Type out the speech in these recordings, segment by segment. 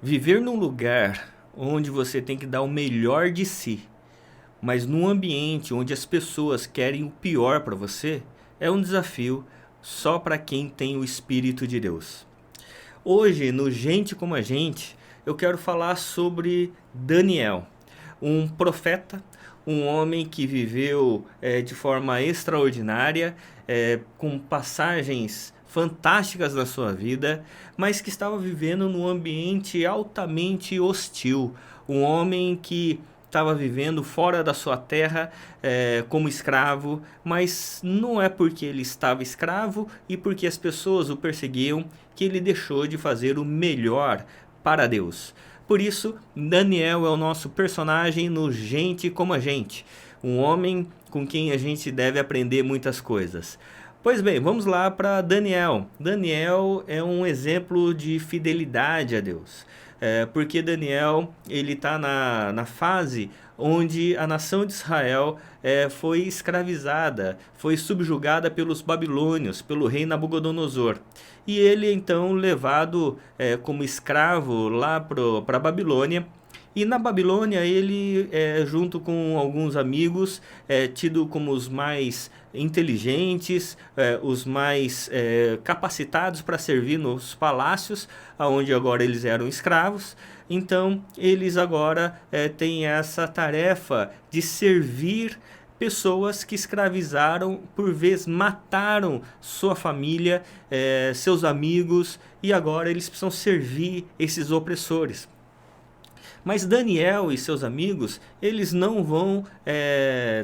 Viver num lugar onde você tem que dar o melhor de si, mas num ambiente onde as pessoas querem o pior para você, é um desafio só para quem tem o Espírito de Deus. Hoje, no Gente Como a Gente, eu quero falar sobre Daniel, um profeta, um homem que viveu de forma extraordinária, com passagens fantásticas na sua vida, mas que estava vivendo num ambiente altamente hostil. Um homem que estava vivendo fora da sua terra como escravo, mas não é porque ele estava escravo e porque as pessoas o perseguiam que ele deixou de fazer o melhor para Deus. Por isso, Daniel é o nosso personagem no Gente Como a Gente, um homem com quem a gente deve aprender muitas coisas. Pois bem, vamos lá para Daniel. Daniel é um exemplo de fidelidade a Deus. Porque Daniel ele está na fase onde a nação de Israel foi escravizada, foi subjugada pelos babilônios, pelo rei Nabucodonosor. E ele então levado como escravo lá para a Babilônia. E na Babilônia ele, junto com alguns amigos, tido como os mais inteligentes, os mais capacitados para servir nos palácios, onde agora eles eram escravos. Então eles agora têm essa tarefa de servir pessoas que escravizaram, por vezes mataram sua família, seus amigos, e agora eles precisam servir esses opressores. Mas Daniel e seus amigos, eles não vão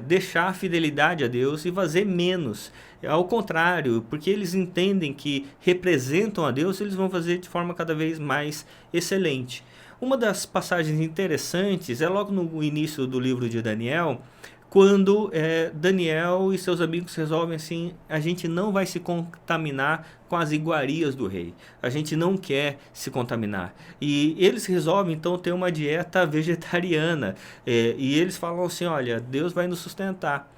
deixar a fidelidade a Deus e fazer menos. Ao contrário, porque eles entendem que representam a Deus, eles vão fazer de forma cada vez mais excelente. Uma das passagens interessantes é logo no início do livro de Daniel, quando Daniel e seus amigos resolvem assim, a gente não vai se contaminar com as iguarias do rei, a gente não quer se contaminar, e eles resolvem então ter uma dieta vegetariana, e eles falam assim, olha, Deus vai nos sustentar.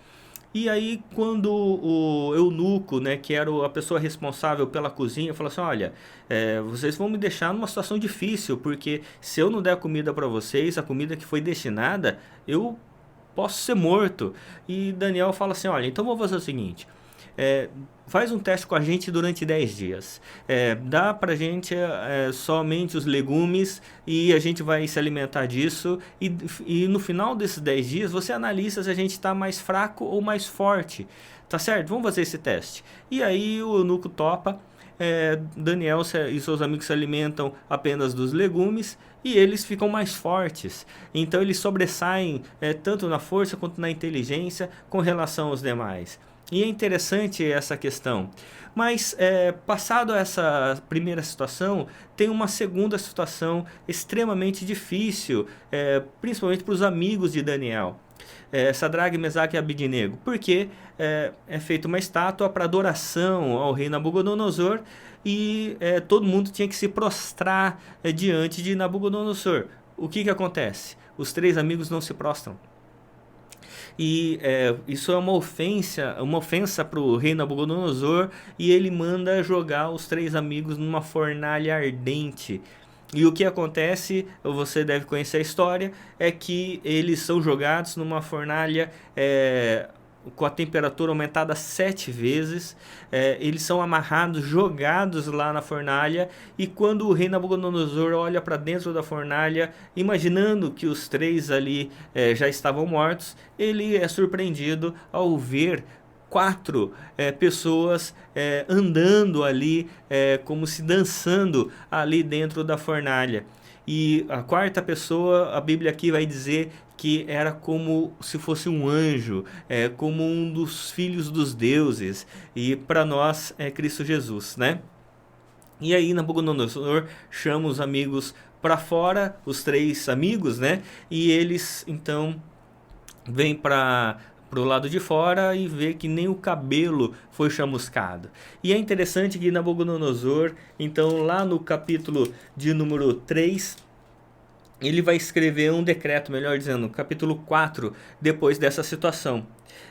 E aí quando o eunuco, né, que era a pessoa responsável pela cozinha, falou assim, olha, vocês vão me deixar numa situação difícil, porque se eu não der comida para vocês, a comida que foi destinada, eu posso ser morto. E Daniel fala assim, olha, então vou fazer o seguinte, faz um teste com a gente durante 10 dias. Dá pra gente somente os legumes e a gente vai se alimentar disso. E no final desses 10 dias você analisa se a gente está mais fraco ou mais forte. Tá certo? Vamos fazer esse teste. E aí o eunuco topa. Daniel e seus amigos se alimentam apenas dos legumes e eles ficam mais fortes. Então eles sobressaem tanto na força quanto na inteligência com relação aos demais. E é interessante essa questão. Mas passado essa primeira situação, tem uma segunda situação extremamente difícil, principalmente para os amigos de Daniel. Sadraque, Mesaque e Abidnego, porque é feita uma estátua para adoração ao rei Nabucodonosor e todo mundo tinha que se prostrar diante de Nabucodonosor. O que acontece? Os três amigos não se prostram. E isso é uma ofensa para o rei Nabucodonosor, e ele manda jogar os três amigos numa fornalha ardente. E o que acontece, você deve conhecer a história, é que eles são jogados numa fornalha com a temperatura aumentada 7 vezes, eles são amarrados, jogados lá na fornalha, e quando o rei Nabucodonosor olha para dentro da fornalha, imaginando que os três ali já estavam mortos, ele é surpreendido ao ver 4 pessoas andando ali, como se dançando ali dentro da fornalha. E a quarta pessoa, a Bíblia aqui vai dizer que era como se fosse um anjo, como um dos filhos dos deuses, e para nós é Cristo Jesus, né? E aí Nabucodonosor chama os amigos para fora, os três amigos, né? E eles então vêm para o lado de fora e vê que nem o cabelo foi chamuscado. E é interessante que Nabucodonosor, então lá no capítulo de número 3, ele vai escrever um decreto, melhor dizendo, no capítulo 4, depois dessa situação.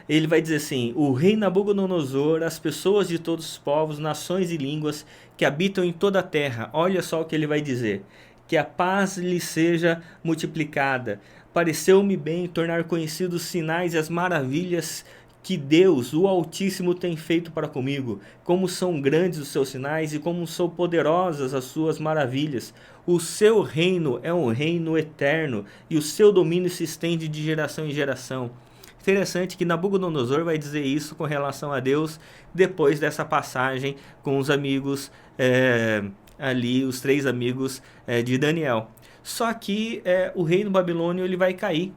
Ele vai dizer assim, o rei Nabucodonosor, as pessoas de todos os povos, nações e línguas que habitam em toda a terra, olha só o que ele vai dizer. que a paz lhe seja multiplicada. Pareceu-me bem tornar conhecidos os sinais e as maravilhas que Deus, o Altíssimo, tem feito para comigo. Como são grandes os seus sinais e como são poderosas as suas maravilhas. O seu reino é um reino eterno e o seu domínio se estende de geração em geração. Interessante que Nabucodonosor vai dizer isso com relação a Deus depois dessa passagem com os amigos ali, os 3 amigos de Daniel. Só que o reino babilônio ele vai cair.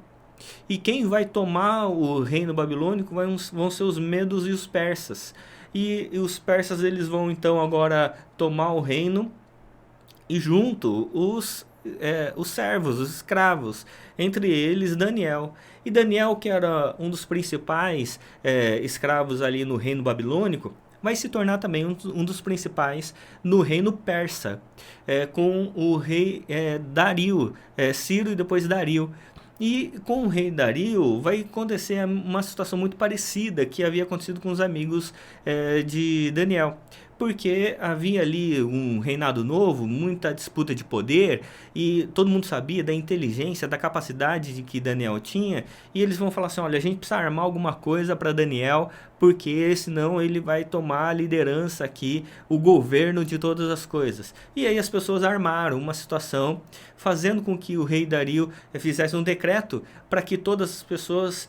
E quem vai tomar o reino babilônico vão ser os medos e os persas. E os persas eles vão então agora tomar o reino e junto os servos, os escravos, entre eles Daniel. E Daniel, que era um dos principais escravos ali no reino babilônico, vai se tornar também um dos principais no reino persa, com o rei Dario, Ciro e depois Dario. E com o rei Dario vai acontecer uma situação muito parecida que havia acontecido com os amigos de Daniel. Porque havia ali um reinado novo, muita disputa de poder, e todo mundo sabia da inteligência, da capacidade de que Daniel tinha, e eles vão falar assim, olha, a gente precisa armar alguma coisa para Daniel, porque senão ele vai tomar a liderança aqui, o governo de todas as coisas. E aí as pessoas armaram uma situação, fazendo com que o rei Dario fizesse um decreto para que todas as pessoas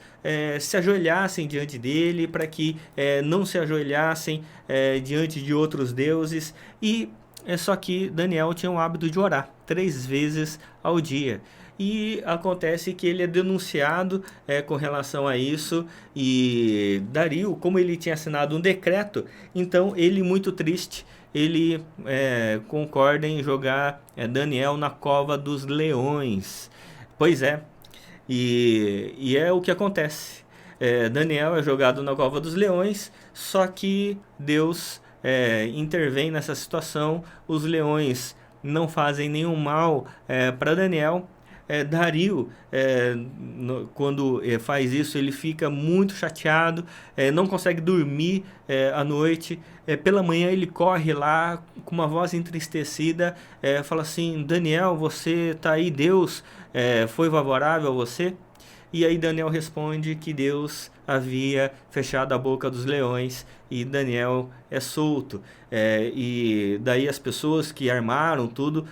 se ajoelhassem diante dele, para que não se ajoelhassem diante de outros deuses. E só que Daniel tinha o hábito de orar 3 vezes ao dia. E acontece que ele é denunciado com relação a isso, e Dario, como ele tinha assinado um decreto, então ele, muito triste, ele concorda em jogar Daniel na cova dos leões. Pois é, e é o que acontece. Daniel é jogado na cova dos leões, só que Deus intervém nessa situação, os leões não fazem nenhum mal para Daniel. Dario, quando faz isso, ele fica muito chateado, não consegue dormir à noite. Pela manhã ele corre lá com uma voz entristecida, fala assim, Daniel, você está aí, Deus foi favorável a você? E aí Daniel responde que Deus havia fechado a boca dos leões e Daniel é solto. E daí as pessoas que armaram tudo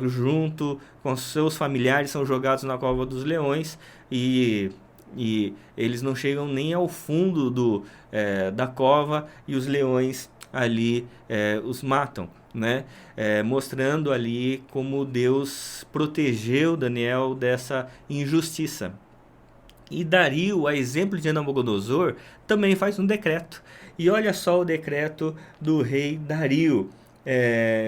junto com seus familiares são jogados na cova dos leões e eles não chegam nem ao fundo da cova e os leões ali os matam, né? Mostrando ali como Deus protegeu Daniel dessa injustiça. E Dario, a exemplo de Nabucodonosor, também faz um decreto. E olha só o decreto do rei Dario.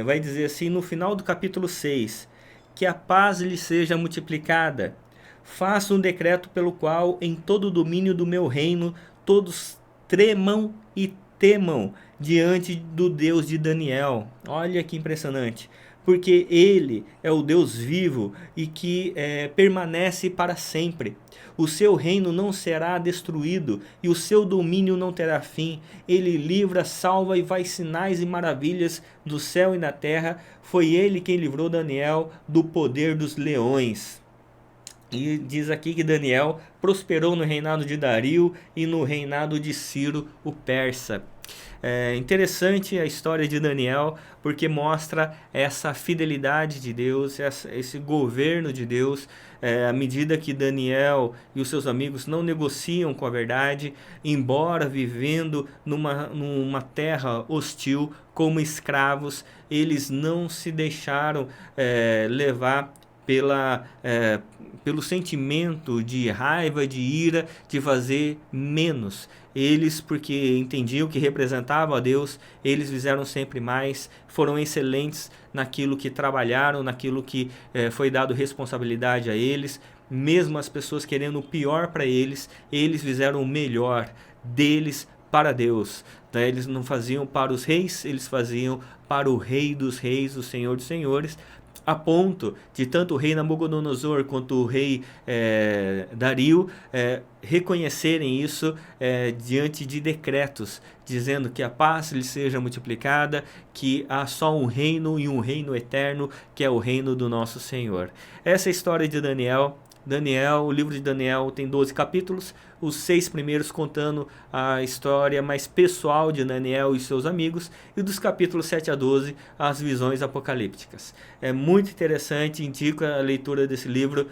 Vai dizer assim no final do capítulo 6, que a paz lhe seja multiplicada. Faça um decreto pelo qual em todo o domínio do meu reino todos tremam e temam diante do Deus de Daniel. Olha que impressionante. Porque ele é o Deus vivo e que permanece para sempre. O seu reino não será destruído e o seu domínio não terá fim. Ele livra, salva e faz sinais e maravilhas do céu e na terra. Foi ele quem livrou Daniel do poder dos leões. E diz aqui que Daniel prosperou no reinado de Dario e no reinado de Ciro, o persa. É interessante a história de Daniel, porque mostra essa fidelidade de Deus, esse governo de Deus, à medida que Daniel e os seus amigos não negociam com a verdade, embora vivendo numa terra hostil, como escravos, eles não se deixaram levar pelo sentimento de raiva, de ira, de fazer menos. Eles, porque entendiam que representavam a Deus, eles fizeram sempre mais, foram excelentes naquilo que trabalharam, naquilo que foi dado responsabilidade a eles. Mesmo as pessoas querendo o pior para eles, eles fizeram o melhor deles para Deus. Então, eles não faziam para os reis, eles faziam para o Rei dos Reis, o Senhor dos Senhores. a ponto de tanto o rei Nabucodonosor quanto o rei Dario reconhecerem isso diante de decretos, dizendo que a paz lhe seja multiplicada, que há só um reino e um reino eterno, que é o reino do nosso Senhor. Essa é a história de Daniel. O livro de Daniel tem 12 capítulos, os 6 primeiros contando a história mais pessoal de Daniel e seus amigos, e dos capítulos 7 a 12 as visões apocalípticas. É muito interessante, indico a leitura desse livro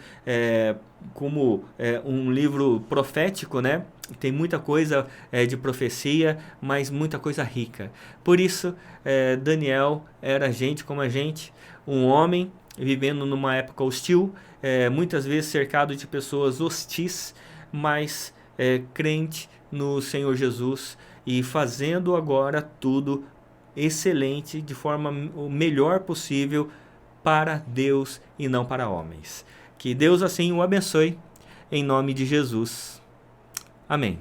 como um livro profético, né? Tem muita coisa de profecia, mas muita coisa rica. Por isso, Daniel era gente como a gente, um homem vivendo numa época hostil, muitas vezes cercado de pessoas hostis, mas crente no Senhor Jesus e fazendo agora tudo excelente, de forma o melhor possível para Deus e não para homens. Que Deus assim o abençoe, em nome de Jesus. Amém.